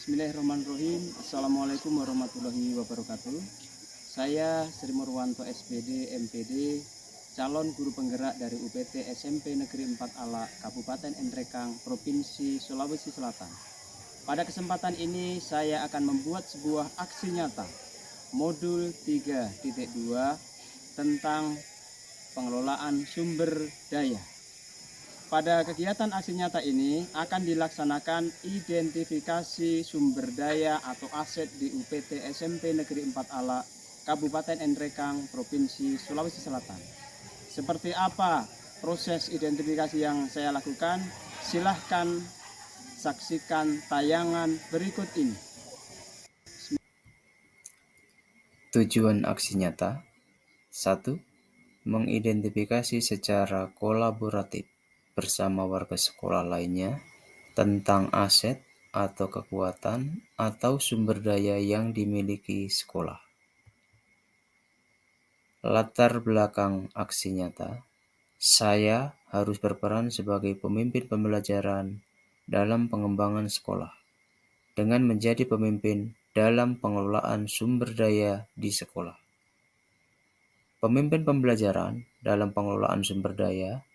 Bismillahirrahmanirrahim. Assalamualaikum warahmatullahi wabarakatuh. Saya Sri Murwanto SPD MPD, calon guru penggerak dari UPT SMP Negeri 4 Alak, Kabupaten Nrekang, Provinsi Sulawesi Selatan. Pada kesempatan ini saya akan membuat sebuah aksi nyata modul 3.2 tentang pengelolaan sumber daya. Pada kegiatan aksi nyata ini akan dilaksanakan identifikasi sumber daya atau aset di UPT SMP Negeri 4 Alak, Kabupaten Nrekang, Provinsi Sulawesi Selatan. Seperti apa proses identifikasi yang saya lakukan? Silahkan saksikan tayangan berikut ini. Tujuan aksi nyata 1. Mengidentifikasi secara kolaboratif bersama warga sekolah lainnya tentang aset atau kekuatan atau sumber daya yang dimiliki sekolah. Latar belakang aksi nyata, saya harus berperan sebagai pemimpin pembelajaran dalam pengembangan sekolah dengan menjadi pemimpin dalam pengelolaan sumber daya di sekolah. Pemimpin pembelajaran dalam pengelolaan sumber daya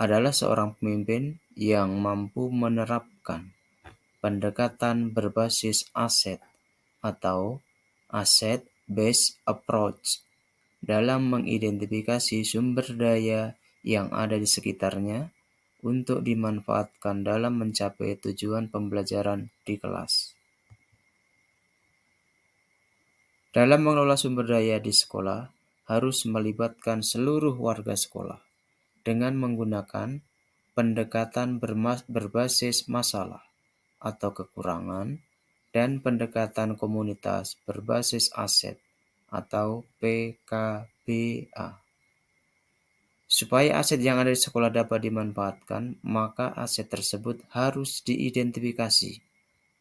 adalah seorang pemimpin yang mampu menerapkan pendekatan berbasis aset atau asset-based approach dalam mengidentifikasi sumber daya yang ada di sekitarnya untuk dimanfaatkan dalam mencapai tujuan pembelajaran di kelas. Dalam mengelola sumber daya di sekolah, harus melibatkan seluruh warga sekolah dengan menggunakan pendekatan berbasis masalah atau kekurangan dan pendekatan komunitas berbasis aset atau PKBA. Supaya aset yang ada di sekolah dapat dimanfaatkan, maka aset tersebut harus diidentifikasi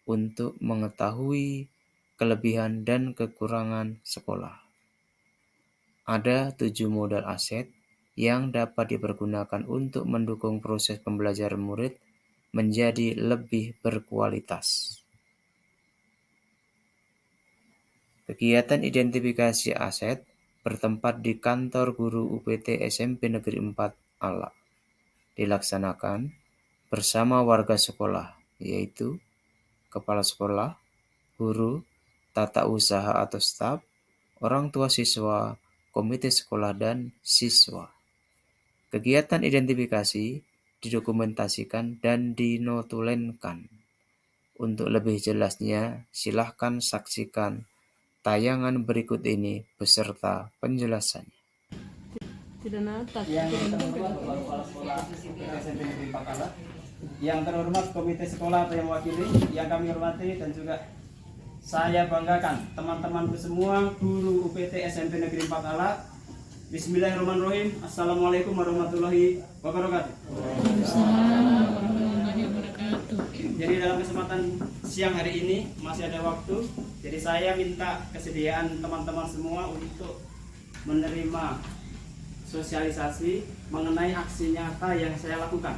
untuk mengetahui kelebihan dan kekurangan sekolah. Ada 7 modal aset yang dapat dipergunakan untuk mendukung proses pembelajaran murid menjadi lebih berkualitas. Kegiatan identifikasi aset bertempat di kantor guru UPT SMP Negeri 4 Alak. Dilaksanakan bersama warga sekolah, yaitu kepala sekolah, guru, tata usaha atau staf, orang tua siswa, komite sekolah, dan siswa. Kegiatan identifikasi didokumentasikan dan dinotulenkan. Untuk lebih jelasnya, silahkan saksikan tayangan berikut ini beserta penjelasannya. Yang terhormat Bapak Kepala Sekolah SMP Negeri 4 Alak, yang terhormat komite sekolah atau yang mewakili, yang kami hormati dan juga saya banggakan teman-temanku semua guru UPT SMP Negeri 4 Alak. Bismillahirrahmanirrahim. Assalamualaikum warahmatullahi wabarakatuh. Jadi dalam kesempatan siang hari ini masih ada waktu. Jadi saya minta kesediaan teman-teman semua untuk menerima sosialisasi mengenai aksi nyata yang saya lakukan.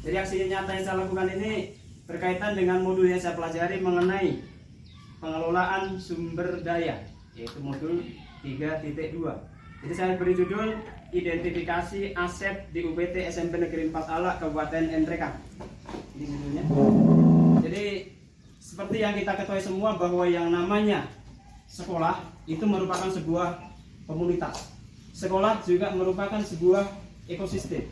Jadi aksi nyata yang saya lakukan ini berkaitan dengan modul yang saya pelajari mengenai pengelolaan sumber daya, yaitu modul 3.2. Jadi saya beri judul identifikasi aset di UPT SMP Negeri 4 Alak, Kabupaten Nrekang. Ini judulnya. Jadi seperti yang kita ketahui semua bahwa yang namanya sekolah itu merupakan sebuah komunitas. Sekolah juga merupakan sebuah ekosistem.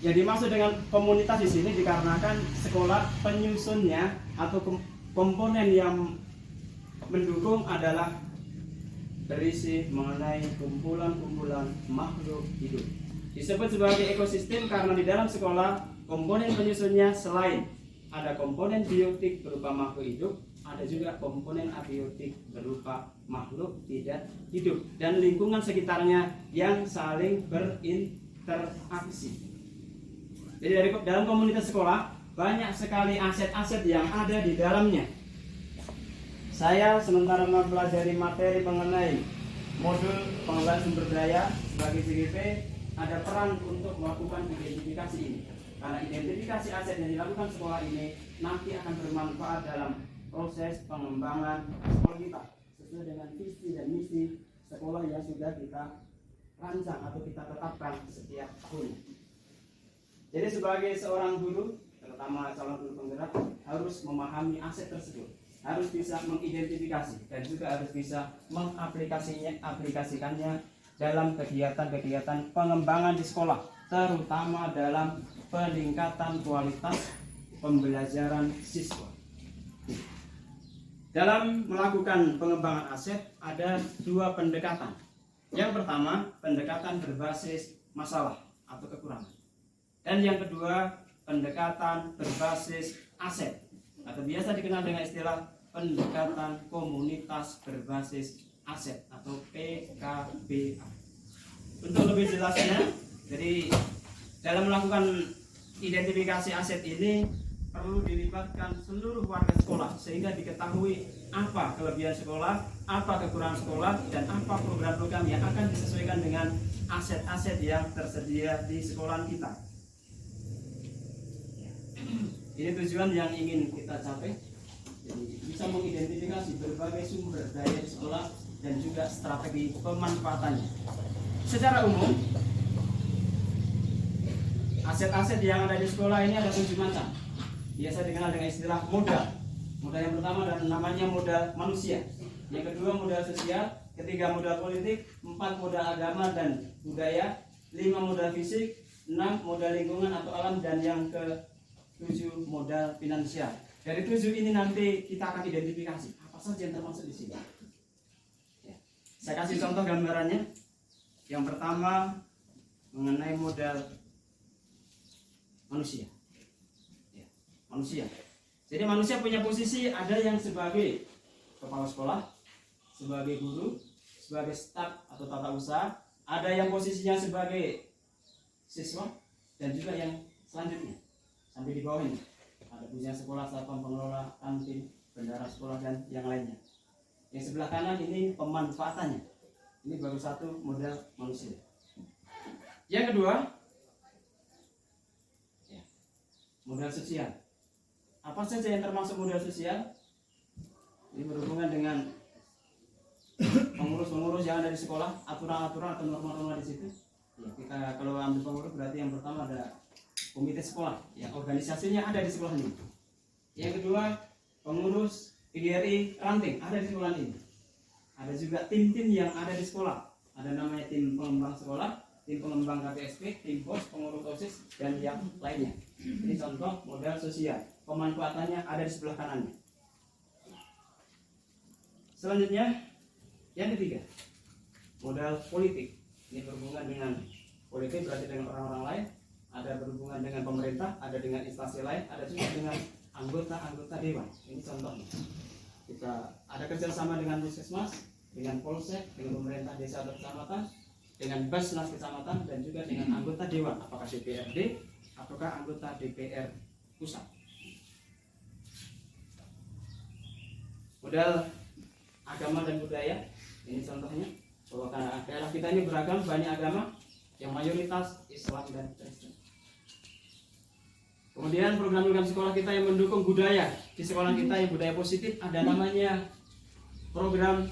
Yang dimaksud dengan komunitas di sini dikarenakan sekolah penyusunnya atau komponen yang mendukung adalah berisi mengenai kumpulan-kumpulan makhluk hidup. Disebut sebagai ekosistem karena di dalam sekolah komponen penyusunnya selain ada komponen biotik berupa makhluk hidup, ada juga komponen abiotik berupa makhluk tidak hidup dan lingkungan sekitarnya yang saling berinteraksi. Jadi dari dalam komunitas sekolah banyak sekali aset-aset yang ada di dalamnya. Saya sementara mempelajari materi mengenai modul pengelolaan sumber daya sebagai CGP, ada peran untuk melakukan identifikasi ini. Karena identifikasi aset yang dilakukan sekolah ini nanti akan bermanfaat dalam proses pengembangan sekolah kita sesuai dengan visi dan misi sekolah yang sudah kita rancang atau kita tetapkan setiap tahun. Jadi sebagai seorang guru, terutama calon guru penggerak, harus memahami aset tersebut, harus bisa mengidentifikasi dan juga harus bisa mengaplikasikannya dalam kegiatan-kegiatan pengembangan di sekolah, terutama dalam peningkatan kualitas pembelajaran siswa. Dalam melakukan pengembangan aset ada dua pendekatan. Yang pertama, pendekatan berbasis masalah atau kekurangan. Dan yang kedua, pendekatan berbasis aset atau biasa dikenal dengan istilah pendekatan komunitas berbasis aset atau PKBA. Untuk lebih jelasnya, jadi dalam melakukan identifikasi aset ini perlu dilibatkan seluruh warga sekolah sehingga diketahui apa kelebihan sekolah, apa kekurangan sekolah, dan apa program-program yang akan disesuaikan dengan aset-aset yang tersedia di sekolah kita. Ini tujuan yang ingin kita capai. Jadi bisa mengidentifikasi berbagai sumber daya di sekolah dan juga strategi pemanfaatannya. Secara umum, aset-aset yang ada di sekolah ini ada 7 macam. Biasa dikenal dengan istilah modal. Modal yang pertama dan namanya modal manusia. Yang kedua modal sosial, ketiga modal politik, 4 modal agama dan budaya, 5 modal fisik, 6 modal lingkungan atau alam, dan yang ke-7 modal finansial. Dari 7 ini nanti kita akan identifikasi apa saja yang termasuk di sini. Ya. Saya kasih contoh gambarannya. Yang pertama mengenai modal manusia. Manusia. Jadi manusia punya posisi, ada yang sebagai kepala sekolah, sebagai guru, sebagai staf atau tata usaha, ada yang posisinya sebagai siswa, dan juga yang selanjutnya sampai di bawahnya ada punya sekolah, satpam, pengelola, kantin, bendahara sekolah, dan yang lainnya. Yang sebelah kanan ini pemanfaatannya. Ini baru satu modal manusia. Yang kedua, modal sosial. Apa saja yang termasuk modal sosial? Ini berhubungan dengan pengurus-pengurus yang ada di sekolah, aturan-aturan atau norma-norma di situ. Ya, kita kalau ambil pengurus berarti yang pertama ada komite sekolah, yang organisasinya ada di sekolah ini. Yang kedua, pengurus PGRI ranting ada di sekolah ini. Ada juga tim-tim yang ada di sekolah. Ada namanya tim pengembang sekolah, tim pengembang KPSP, tim pos, pengurus OSIS, dan yang lainnya. Ini contoh modal sosial. Pemanfaatannya ada di sebelah kanannya. Selanjutnya, yang ketiga, modal politik. Ini berhubungan dengan politik, berarti dengan orang-orang lain. Ada berhubungan dengan pemerintah, ada dengan instansi lain, ada juga dengan anggota-anggota dewan. Ini contohnya. Kita ada kerjasama dengan puskesmas, dengan polsek, dengan pemerintah desa atau kecamatan, dengan basnas kecamatan, dan juga dengan anggota dewan, apakah DPRD ataukah anggota DPR pusat. Modal agama dan budaya, ini contohnya bahwa daerah kita ini beragam, banyak agama, yang mayoritas Islam dan Kristen. Kemudian program-program sekolah kita yang mendukung budaya di sekolah kita, yang budaya positif, ada namanya program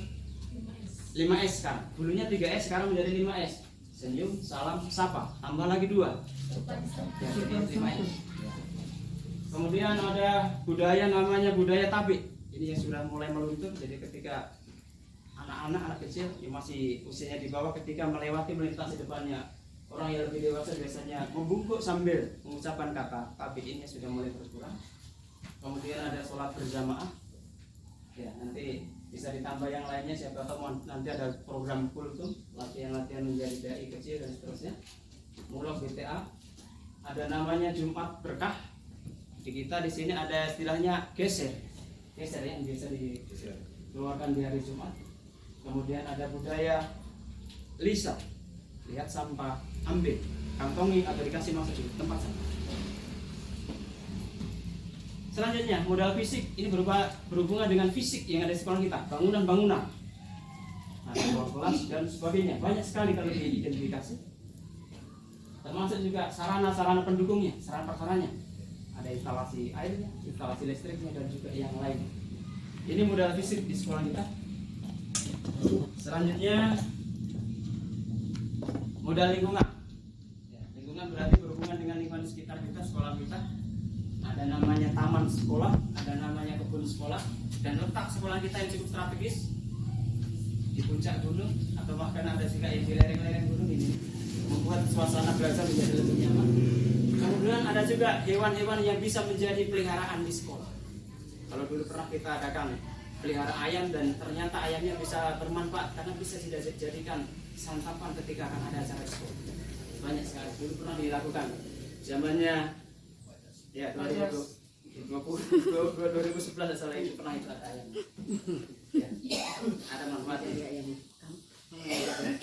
5S sekarang. Dulunya 3S, sekarang menjadi 5S. Senyum, salam, sapa. Tambah lagi 2. Jadi 5S. Kemudian ada budaya namanya budaya tabik. Ini yang sudah mulai meluntur. Jadi ketika anak-anak kecil yang masih usianya di bawah, ketika melintasi depannya orang yang lebih dewasa, biasanya membungkuk sambil mengucapkan kata tabik. Ini sudah mulai berkurang. Kemudian ada sholat berjamaah. Ya, nanti bisa ditambah yang lainnya, siapa tahu nanti ada program kultum, latihan-latihan menjadi dai kecil dan seterusnya. Mulok BTA. Ada namanya Jumat Berkah. Di kita di sini ada istilahnya geser yang biasa dikeluarkan di hari Jumat. Kemudian ada budaya lisa, lihat sampah, ambil, kantongi atau dikasih masuk di tempat sampah. Selanjutnya modal fisik, ini berhubungan dengan fisik yang ada di sekolah kita, bangunan-bangunan, ruang kelas dan sebagainya. Banyak sekali kalau diidentifikasi. Termasuk juga sarana-sarana pendukungnya, sarana-prasarannya. Ada instalasi airnya, instalasi listriknya, dan juga yang lain. Ini modal fisik di sekolah kita. Selanjutnya modal lingkungan. Ya, lingkungan berarti berhubungan dengan lingkungan sekitar kita, sekolah kita. Ada namanya taman sekolah, ada namanya kebun sekolah, dan letak sekolah kita yang cukup strategis di puncak gunung, atau bahkan ada juga yang di lereng-lereng gunung ini, membuat suasana belajar menjadi lebih nyaman. Kemudian ada juga hewan-hewan yang bisa menjadi peliharaan di sekolah. Kalau dulu pernah kita adakan pelihara ayam, dan ternyata ayamnya bisa bermanfaat karena bisa dijadikan santapan ketika akan ada acara di sekolah. Banyak sekali dulu pernah dilakukan. Zamannya ya 2011 salah itu pernah itu ada ayam. Ya, ada manfaatnya.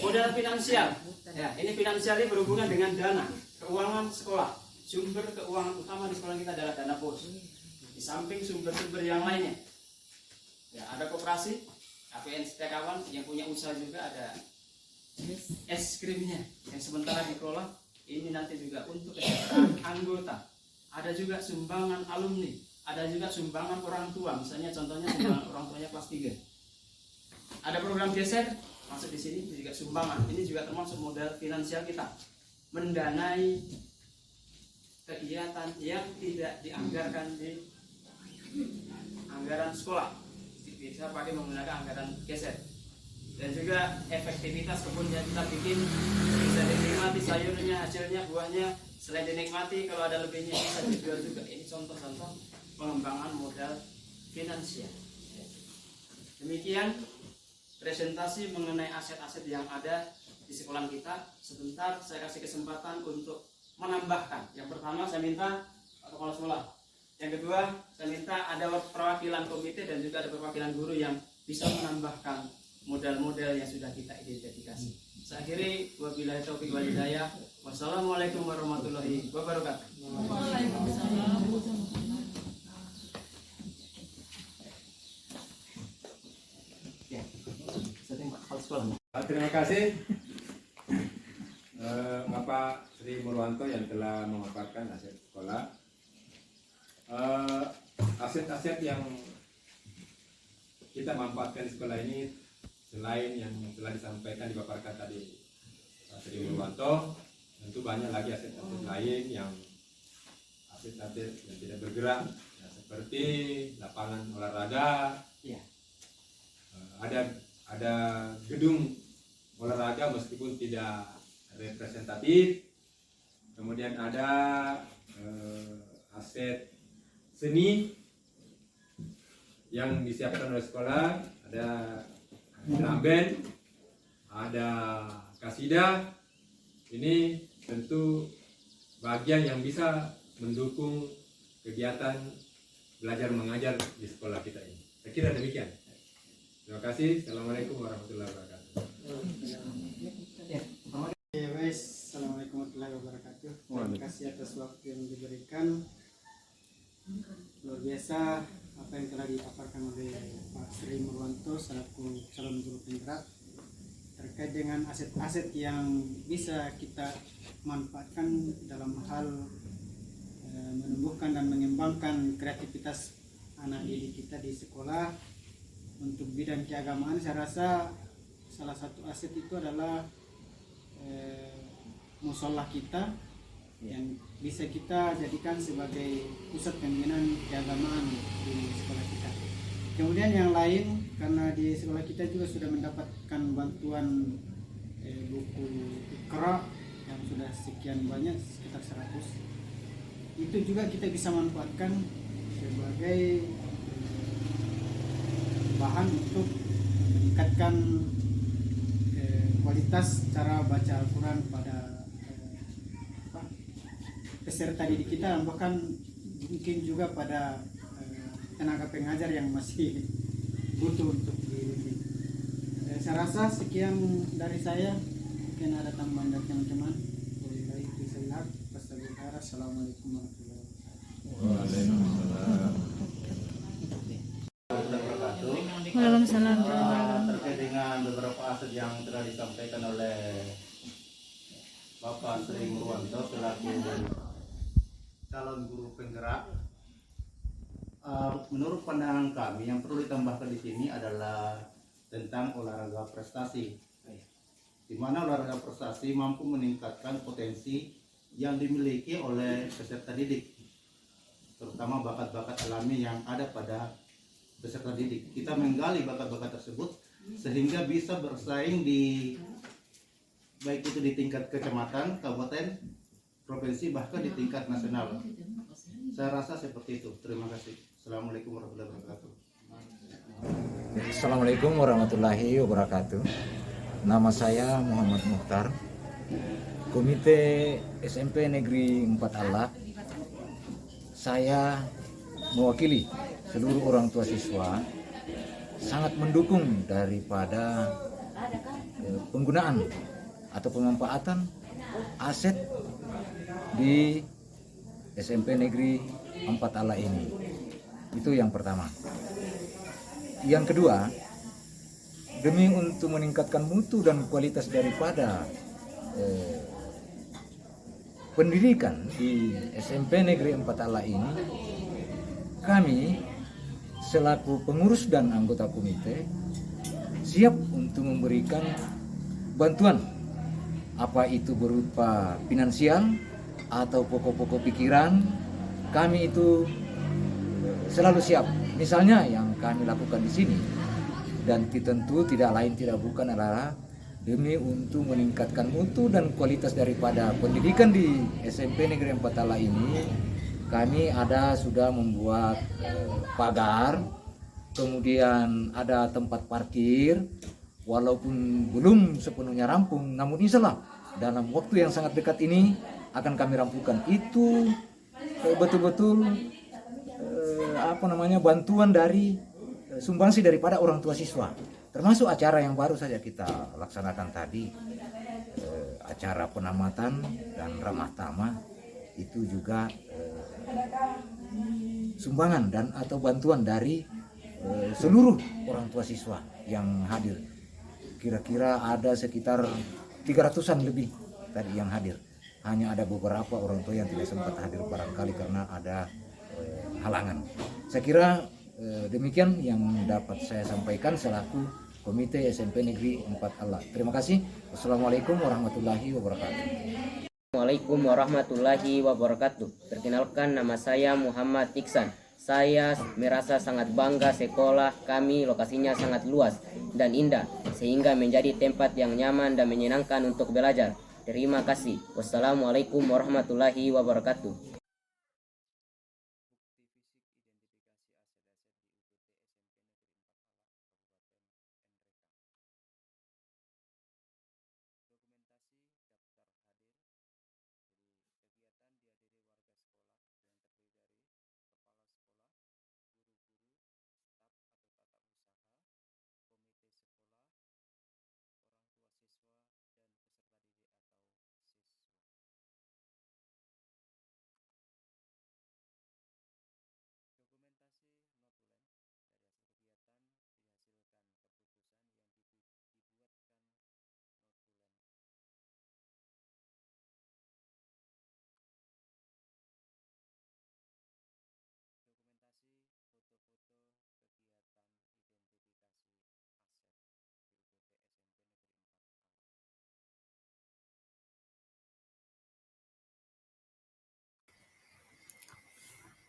Modal finansial. Ya, ini finansial ini berhubungan dengan dana, keuangan sekolah. Sumber keuangan utama di sekolah kita adalah dana bos. Di samping sumber-sumber yang lainnya. Ya, ada koperasi, APN Setiakawan yang punya usaha juga, ada es krimnya yang sementara dikelola. Ini nanti juga untuk kesejahteraan anggota. Ada juga sumbangan alumni, ada juga sumbangan orang tua. Misalnya contohnya sumbangan orang tuanya kelas 3. Ada program geser masuk di sini juga sumbangan. Ini juga termasuk modal finansial kita mendanai kegiatan yang tidak dianggarkan di anggaran sekolah, bisa pakai menggunakan anggaran geser. Dan juga efektivitas kebun yang kita bikin bisa dinikmati sayurnya, hasilnya, buahnya. Selain dinikmati, kalau ada lebihnya bisa dijual juga. Ini contoh-contoh pengembangan modal finansial. Demikian presentasi mengenai aset-aset yang ada di sekolah kita. Sebentar saya kasih kesempatan untuk menambahkan. Yang pertama saya minta kepala sekolah. Yang kedua saya minta ada perwakilan komite dan juga ada perwakilan guru yang bisa menambahkan modal-modal yang sudah kita identifikasi. Saya akhiri, wabillahi taufiq wal hidayah. Wassalamualaikum warahmatullahi wabarakatuh. Waalaikumsalam. Ya, terima kasih Bapak Sri Murwanto yang telah memaparkan aset sekolah. Aset-aset yang kita manfaatkan di sekolah ini selain yang telah disampaikan dipaparkan tadi Pak Sri Murwanto, tentu banyak lagi aset-aset lain yang aset-aset yang tidak bergerak, ya, seperti lapangan olahraga, ya. Ada gedung olahraga meskipun tidak representatif, kemudian ada aset seni yang disiapkan oleh sekolah, ada drum band, ada kasida. Ini tentu bagian yang bisa mendukung kegiatan belajar mengajar di sekolah kita ini. Saya kira demikian. Terima kasih. Assalamualaikum warahmatullahi wabarakatuh. Assalamualaikum warahmatullahi wabarakatuh. Terima kasih atas waktu yang diberikan. Luar biasa apa yang telah dipaparkan oleh Pak Sri Murwanto selaku calon guru penggerak terkait dengan aset-aset yang bisa kita manfaatkan dalam hal menumbuhkan dan mengembangkan kreativitas anak didik kita di sekolah. Untuk bidang keagamaan, saya rasa salah satu aset itu adalah musola kita yang bisa kita jadikan sebagai pusat pembinaan keagamaan di sekolah kita. Kemudian yang lain, karena di sekolah kita juga sudah mendapatkan bantuan buku Iqra yang sudah sekian banyak, sekitar 100. Itu juga kita bisa manfaatkan sebagai bahan untuk meningkatkan kualitas cara baca Al-Quran pada peserta didik kita, bahkan mungkin juga pada tenaga pengajar yang masih butuh untuk dididik. Saya rasa sekian dari saya. Mungkin ada tambahan dari teman-teman. Assalamualaikum warahmatullahi wabarakatuh. Waalaikumsalam. Terkait dengan beberapa aset yang telah disampaikan oleh Bapak Sri Murwanto selaku calon guru penggerak, menurut pandangan kami yang perlu ditambahkan di sini adalah tentang olahraga prestasi, di mana olahraga prestasi mampu meningkatkan potensi yang dimiliki oleh peserta didik, terutama bakat-bakat alami yang ada pada peserta didik. Kita menggali bakat-bakat tersebut sehingga bisa bersaing di baik itu di tingkat kecamatan, kabupaten, provinsi, bahkan di tingkat nasional. Saya rasa seperti itu. Terima kasih. Assalamualaikum warahmatullahi wabarakatuh. Assalamualaikum warahmatullahi wabarakatuh. Nama saya Muhammad Muhtar, Komite SMP Negeri 4 Alak. Saya mewakili seluruh orang tua siswa sangat mendukung daripada penggunaan atau pemanfaatan aset di SMP Negeri 4 Alak ini. Itu yang pertama. Yang kedua, demi untuk meningkatkan mutu dan kualitas daripada pendidikan di SMP Negeri 4 Alak ini, kami selaku pengurus dan anggota komite siap untuk memberikan bantuan, apa itu berupa finansial atau pokok-pokok pikiran. Kami itu selalu siap. Misalnya yang kami lakukan di sini, dan tentu tidak lain tidak bukan adalah demi untuk meningkatkan mutu dan kualitas daripada pendidikan di SMP Negeri 4 Alak ini. Kami sudah membuat pagar, kemudian ada tempat parkir, walaupun belum sepenuhnya rampung, namun insya Allah dalam waktu yang sangat dekat ini akan kami rampungkan. Itu betul-betul bantuan dari sumbangsi daripada orang tua siswa, termasuk acara yang baru saja kita laksanakan tadi, acara penamatan dan ramah tamah, itu juga sumbangan dan atau bantuan dari seluruh orang tua siswa yang hadir. Kira-kira ada sekitar 300-an lebih tadi yang hadir. Hanya ada beberapa orang tua yang tidak sempat hadir barangkali karena ada halangan. Saya kira demikian yang dapat saya sampaikan selaku Komite SMP Negeri 4 Alak. Terima kasih. Wassalamualaikum warahmatullahi wabarakatuh. Assalamualaikum warahmatullahi wabarakatuh. Perkenalkan, nama saya Muhammad Iksan. Saya merasa sangat bangga sekolah kami lokasinya sangat luas dan indah sehingga menjadi tempat yang nyaman dan menyenangkan untuk belajar. Terima kasih. Wassalamualaikum warahmatullahi wabarakatuh.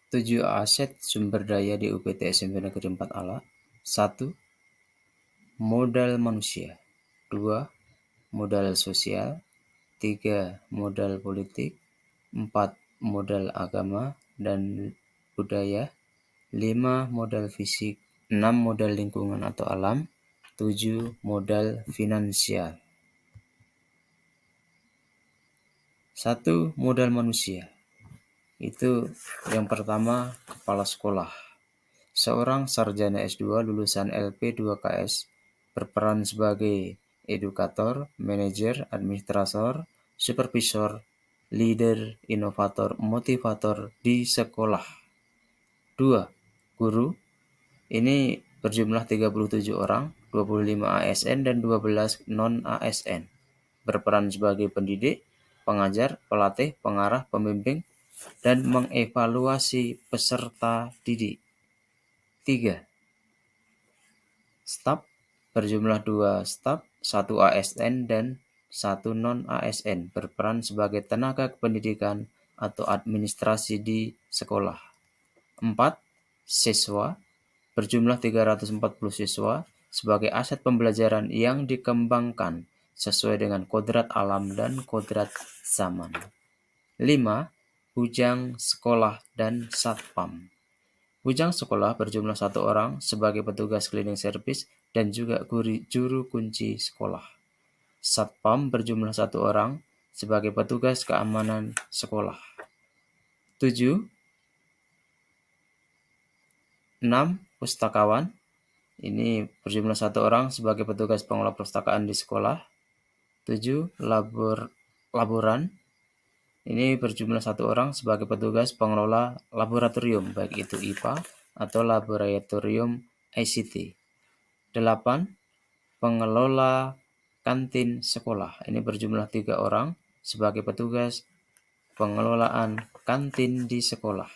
Tujuh aset sumber daya di UPT SMP Negeri 4 Alak. 1. Modal manusia. 2. Modal sosial. 3. Modal politik. 4. Modal agama dan budaya. 5. Modal fisik. 6. Modal lingkungan atau alam. 7. Modal finansial. 1. Modal manusia. Itu yang pertama, kepala sekolah. Seorang sarjana S2 lulusan LP 2KS berperan sebagai edukator, manajer, administrator, supervisor, leader, inovator, motivator di sekolah. 2. Guru. Ini berjumlah 37 orang, 25 ASN dan 12 non-ASN. Berperan sebagai pendidik, pengajar, pelatih, pengarah, pembimbing, dan mengevaluasi peserta didik. 3. Staf berjumlah 2 staf, 1 ASN dan 1 non-ASN berperan sebagai tenaga kependidikan atau administrasi di sekolah. 4. Siswa berjumlah 340 siswa sebagai aset pembelajaran yang dikembangkan sesuai dengan kodrat alam dan kodrat zaman. 5. Bujang sekolah dan satpam. Bujang sekolah berjumlah 1 orang sebagai petugas cleaning service dan juga juru kunci sekolah. Satpam berjumlah 1 orang sebagai petugas keamanan sekolah. 7. 6. Pustakawan. Ini berjumlah 1 orang sebagai petugas pengelola perpustakaan di sekolah. 7. Laboran. Ini berjumlah 1 orang sebagai petugas pengelola laboratorium, baik itu IPA atau laboratorium ICT. 8. Pengelola kantin sekolah. Ini berjumlah 3 orang sebagai petugas pengelolaan kantin di sekolah.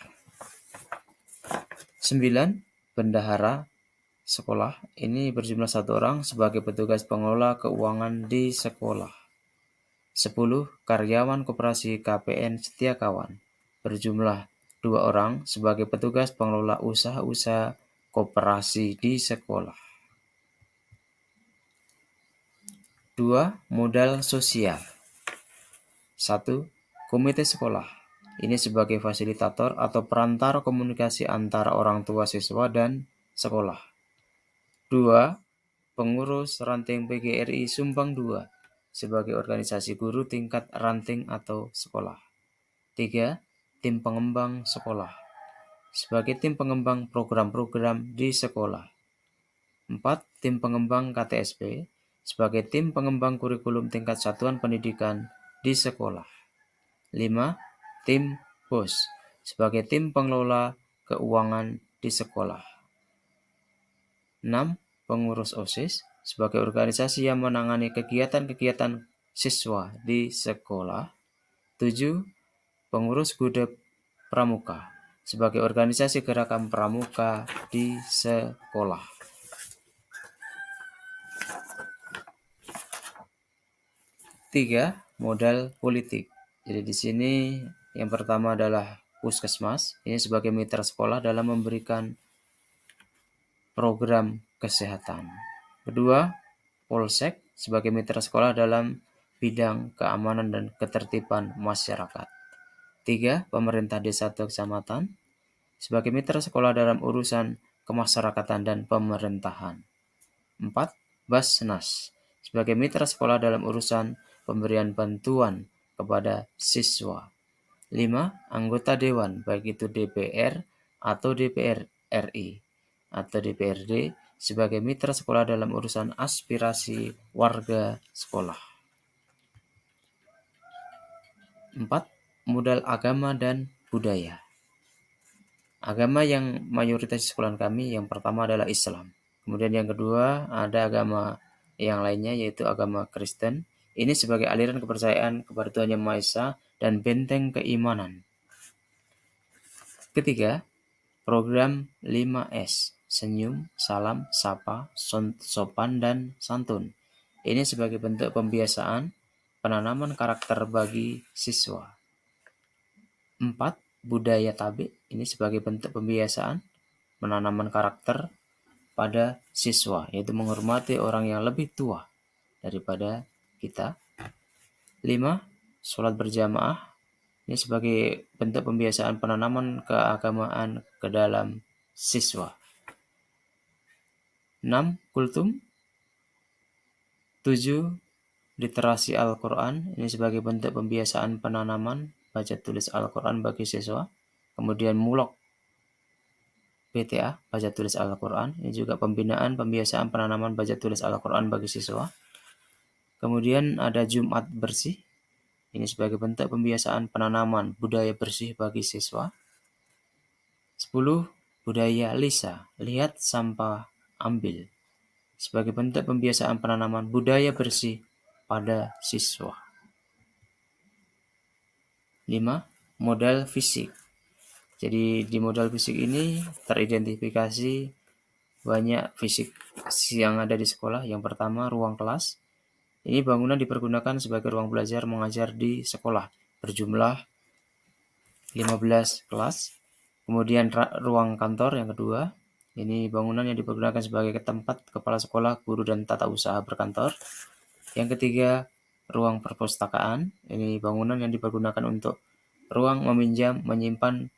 9. Bendahara sekolah. Ini berjumlah 1 orang sebagai petugas pengelola keuangan di sekolah. 10. Karyawan koperasi KPN Setia Kawan berjumlah 2 orang sebagai petugas pengelola usaha-usaha koperasi di sekolah. 2. Modal sosial. 1. Komite sekolah. Ini sebagai fasilitator atau perantara komunikasi antara orang tua siswa dan sekolah. 2. Pengurus ranting PGRI Sumbang 2 sebagai organisasi guru tingkat ranting atau sekolah. 3. Tim pengembang sekolah sebagai tim pengembang program-program di sekolah. 4. Tim pengembang KTSP sebagai tim pengembang kurikulum tingkat satuan pendidikan di sekolah. 5. Tim POS sebagai tim pengelola keuangan di sekolah. 6. Pengurus OSIS sebagai organisasi yang menangani kegiatan-kegiatan siswa di sekolah. 7. Pengurus Gudeg Pramuka sebagai organisasi gerakan pramuka di sekolah. 3. Modal politik. Jadi di sini yang pertama adalah Puskesmas. Ini sebagai mitra sekolah dalam memberikan program kesehatan. Kedua, Polsek sebagai mitra sekolah dalam bidang keamanan dan ketertiban masyarakat. 3. Pemerintah desa atau kecamatan sebagai mitra sekolah dalam urusan kemasyarakatan dan pemerintahan. 4. Basnas sebagai mitra sekolah dalam urusan pemberian bantuan kepada siswa. 5. Anggota dewan, baik itu DPR atau DPR RI atau DPRD sebagai mitra sekolah dalam urusan aspirasi warga sekolah. 4. Modal agama dan budaya. Agama yang mayoritas di sekolah kami yang pertama adalah Islam. Kemudian yang kedua ada agama yang lainnya yaitu agama Kristen. Ini sebagai aliran kepercayaan kepada Tuhan Yang Maha Esa dan benteng keimanan. Ketiga, program 5S. Senyum, salam, sapa, sopan, dan santun. Ini sebagai bentuk pembiasaan penanaman karakter bagi siswa. 4. Budaya tabe. Ini sebagai bentuk pembiasaan penanaman karakter pada siswa, yaitu menghormati orang yang lebih tua daripada kita. 5. Sholat berjamaah. Ini sebagai bentuk pembiasaan penanaman keagamaan ke dalam siswa. 6. Kultum. 7. Literasi Al-Quran. Ini sebagai bentuk pembiasaan penanaman baca tulis Al-Quran bagi siswa. Kemudian mulok BTA, baca tulis Al-Quran. Ini juga pembinaan pembiasaan penanaman baca tulis Al-Quran bagi siswa. Kemudian ada Jumat bersih. Ini sebagai bentuk pembiasaan penanaman budaya bersih bagi siswa. 10. Budaya Lisa, lihat sampah ambil. Sebagai bentuk pembiasaan penanaman budaya bersih pada siswa. 5. Modal fisik. Jadi di modal fisik ini teridentifikasi banyak fisik yang ada di sekolah. Yang pertama, ruang kelas. Ini bangunan dipergunakan sebagai ruang belajar mengajar di sekolah, berjumlah 15 kelas. Kemudian ruang kantor yang kedua. Ini bangunan yang dipergunakan sebagai tempat kepala sekolah, guru, dan tata usaha berkantor. Yang ketiga, ruang perpustakaan. Ini bangunan yang dipergunakan untuk ruang meminjam, menyimpan,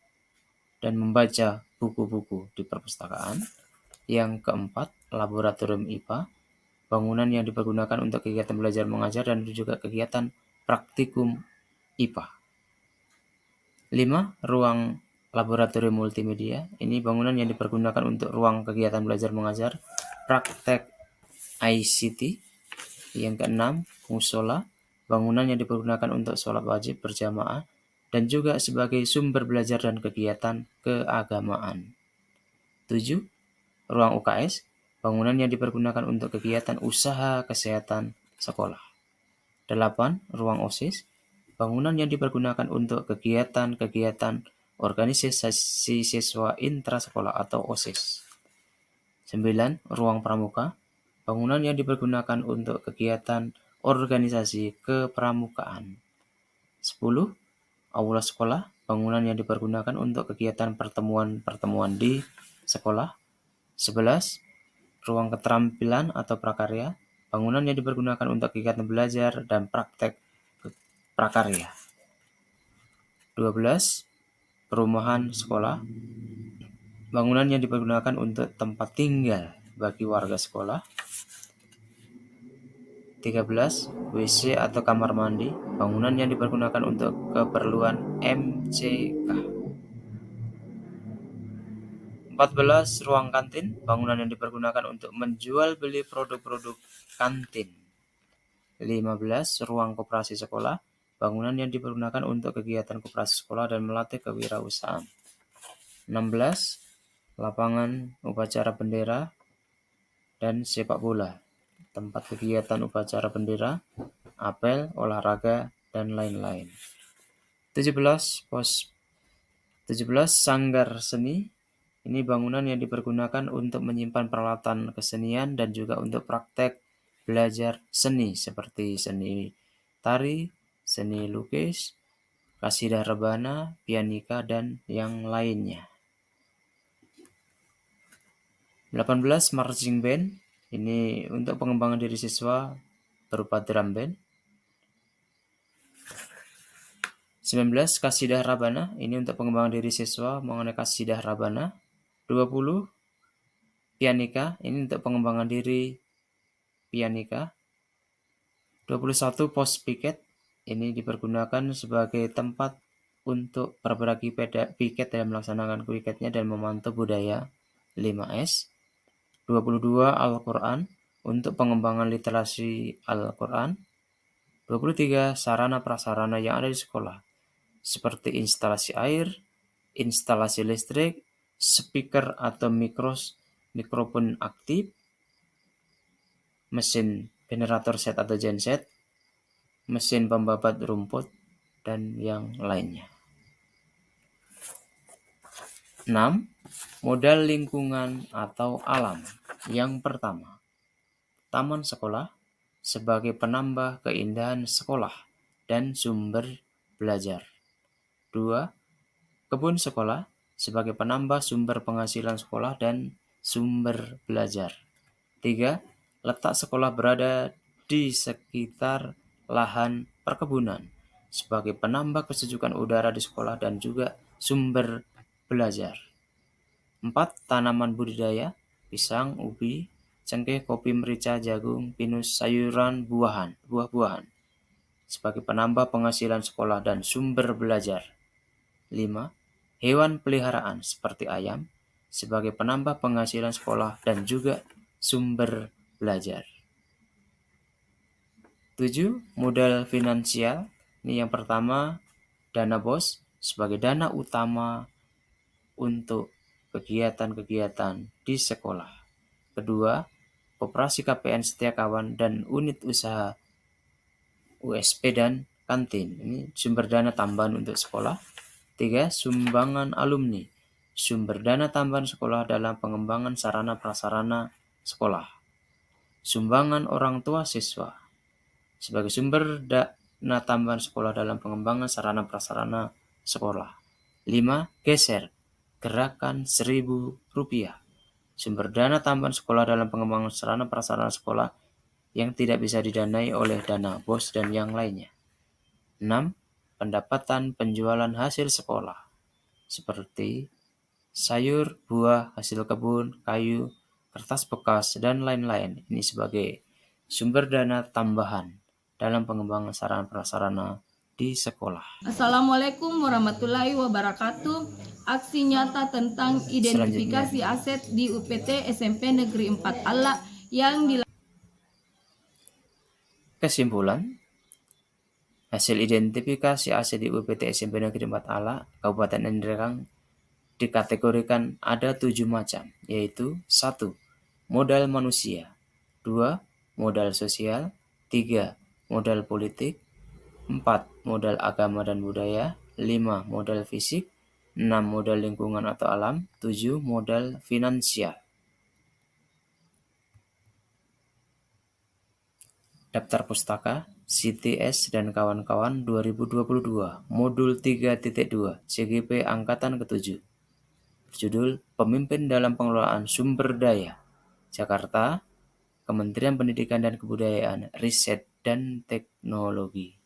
dan membaca buku-buku di perpustakaan. Yang keempat, laboratorium IPA. Bangunan yang dipergunakan untuk kegiatan belajar mengajar dan juga kegiatan praktikum IPA. 5. Ruang laboratorium multimedia. Ini bangunan yang dipergunakan untuk ruang kegiatan belajar mengajar, praktek ICT. Yang keenam, musola. Bangunan yang dipergunakan untuk sholat wajib berjamaah dan juga sebagai sumber belajar dan kegiatan keagamaan. 7. Ruang UKS. Bangunan yang dipergunakan untuk kegiatan usaha kesehatan sekolah. 8. Ruang OSIS. Bangunan yang dipergunakan untuk kegiatan-kegiatan organisasi siswa intrasekolah atau OSIS. 9. Ruang pramuka. Bangunan yang dipergunakan untuk kegiatan organisasi kepramukaan. 10. Aula sekolah. Bangunan yang dipergunakan untuk kegiatan pertemuan-pertemuan di sekolah. 11. Ruang keterampilan atau prakarya. Bangunan yang dipergunakan untuk kegiatan belajar dan praktek prakarya. 12. Perumahan sekolah. Bangunan yang dipergunakan untuk tempat tinggal bagi warga sekolah. 13. WC atau kamar mandi. Bangunan yang dipergunakan untuk keperluan MCK. 14. Ruang kantin. Bangunan yang dipergunakan untuk menjual beli produk-produk kantin. 15. Ruang koperasi sekolah. Bangunan yang dipergunakan untuk kegiatan koperasi sekolah dan melatih kewirausahaan. 16. Lapangan upacara bendera dan sepak bola. Tempat kegiatan upacara bendera, apel, olahraga, dan lain-lain. 17. Sanggar seni. Ini bangunan yang dipergunakan untuk menyimpan peralatan kesenian dan juga untuk praktek belajar seni seperti seni tari, seni lukis, kasidah rebana, pianika, dan yang lainnya. 18. Marching band. Ini untuk pengembangan diri siswa berupa drum band. 19. Kasidah rabana. Ini untuk pengembangan diri siswa mengenai kasidah rabana. 20. Pianika. Ini untuk pengembangan diri pianika. 21. Pos piket. Ini dipergunakan sebagai tempat untuk berbagi piket dalam melaksanakan piketnya dan memantau budaya 5S. 22. Al-Quran. Untuk pengembangan literasi Al-Quran. 23. Sarana prasarana yang ada di sekolah, seperti instalasi air, instalasi listrik, speaker atau mikrofon aktif, mesin generator set atau genset, mesin pembabat rumput, dan yang lainnya. 6. Modal lingkungan atau alam. Yang pertama, taman sekolah sebagai penambah keindahan sekolah dan sumber belajar. 2. Kebun sekolah sebagai penambah sumber penghasilan sekolah dan sumber belajar. 3. Letak sekolah berada di sekitar lahan perkebunan sebagai penambah kesejukan udara di sekolah dan juga sumber belajar. 4. Tanaman budidaya, pisang, ubi, cengkeh, kopi, merica, jagung, pinus, sayuran, buah-buahan sebagai penambah penghasilan sekolah dan sumber belajar. 5. Hewan peliharaan seperti ayam sebagai penambah penghasilan sekolah dan juga sumber belajar. 7. Modal finansial. Ini yang pertama, dana BOS sebagai dana utama untuk kegiatan-kegiatan di sekolah. Kedua, koperasi KPN Setia Kawan dan unit usaha USP dan kantin. Ini sumber dana tambahan untuk sekolah. 3. Sumbangan alumni sumber dana tambahan sekolah dalam pengembangan sarana prasarana sekolah. Sumbangan orang tua siswa sebagai sumber dana tambahan sekolah dalam pengembangan sarana prasarana sekolah. 5. Geser gerakan Rp1.000. Sumber dana tambahan sekolah dalam pengembangan sarana prasarana sekolah yang tidak bisa didanai oleh dana BOS dan yang lainnya. 6. Pendapatan penjualan hasil sekolah seperti sayur, buah, hasil kebun, kayu, kertas bekas, dan lain-lain. Ini sebagai sumber dana tambahan dalam pengembangan sarana prasarana di sekolah. Assalamualaikum warahmatullahi wabarakatuh. Aksi nyata tentang identifikasi aset di UPT SMP Negeri 4 Ala yang Kesimpulan, hasil identifikasi aset di UPT SMP Negeri 4 Ala, Kabupaten Endrekang dikategorikan ada 7 macam, yaitu 1. Modal manusia, 2. Modal sosial, 3. Modal politik, 4. Modal agama dan budaya, 5. Modal fisik, 6. Modal lingkungan atau alam, 7. Modal finansial. Daftar Pustaka CTS dan kawan-kawan 2022 Modul 3.2 CGP Angkatan ke-7 berjudul Pemimpin dalam Pengelolaan Sumber Daya Jakarta, Kementerian Pendidikan dan Kebudayaan, Riset dan Teknologi.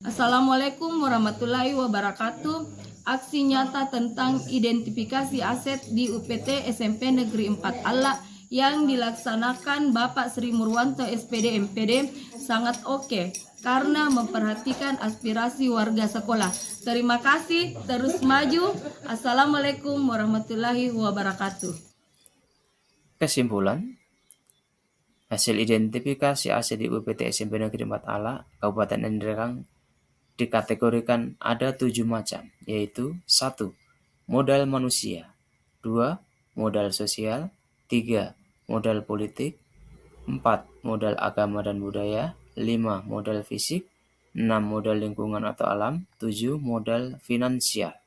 Assalamualaikum warahmatullahi wabarakatuh. Aksi nyata tentang identifikasi aset di UPT SMP Negeri 4 Ala yang dilaksanakan Bapak Sri Murwanto SPD MPD sangat oke karena memperhatikan aspirasi warga sekolah. Terima kasih, terus maju. Assalamualaikum warahmatullahi wabarakatuh. Kesimpulan, hasil identifikasi aset di UPT SMP Negeri 4 Ala, Kabupaten Endrekang dikategorikan ada 7 macam, yaitu 1. Modal manusia, 2. Modal sosial, 3. Modal politik, 4. Modal agama dan budaya, 5. Modal fisik, 6. Modal lingkungan atau alam, 7. Modal finansial.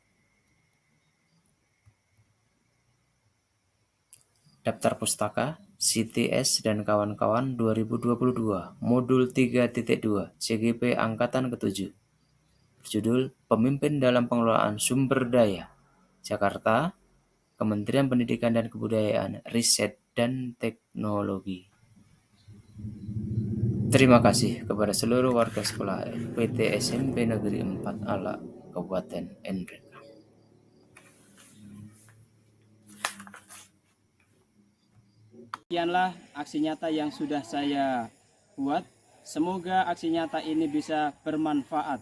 Daftar Pustaka CTS dan kawan-kawan 2022 Modul 3.2 CGP Angkatan ke-7 berjudul Pemimpin dalam Pengelolaan Sumber Daya Jakarta, Kementerian Pendidikan dan Kebudayaan, Riset dan Teknologi. Terima kasih kepada seluruh warga sekolah PT SMP Negeri 4 Ala, Kabupaten Endrekang. Sekianlah aksi nyata yang sudah saya buat. Semoga aksi nyata ini bisa bermanfaat.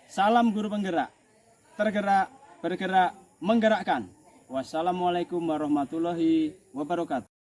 Salam guru penggerak, tergerak, bergerak, menggerakkan. Wassalamualaikum warahmatullahi wabarakatuh.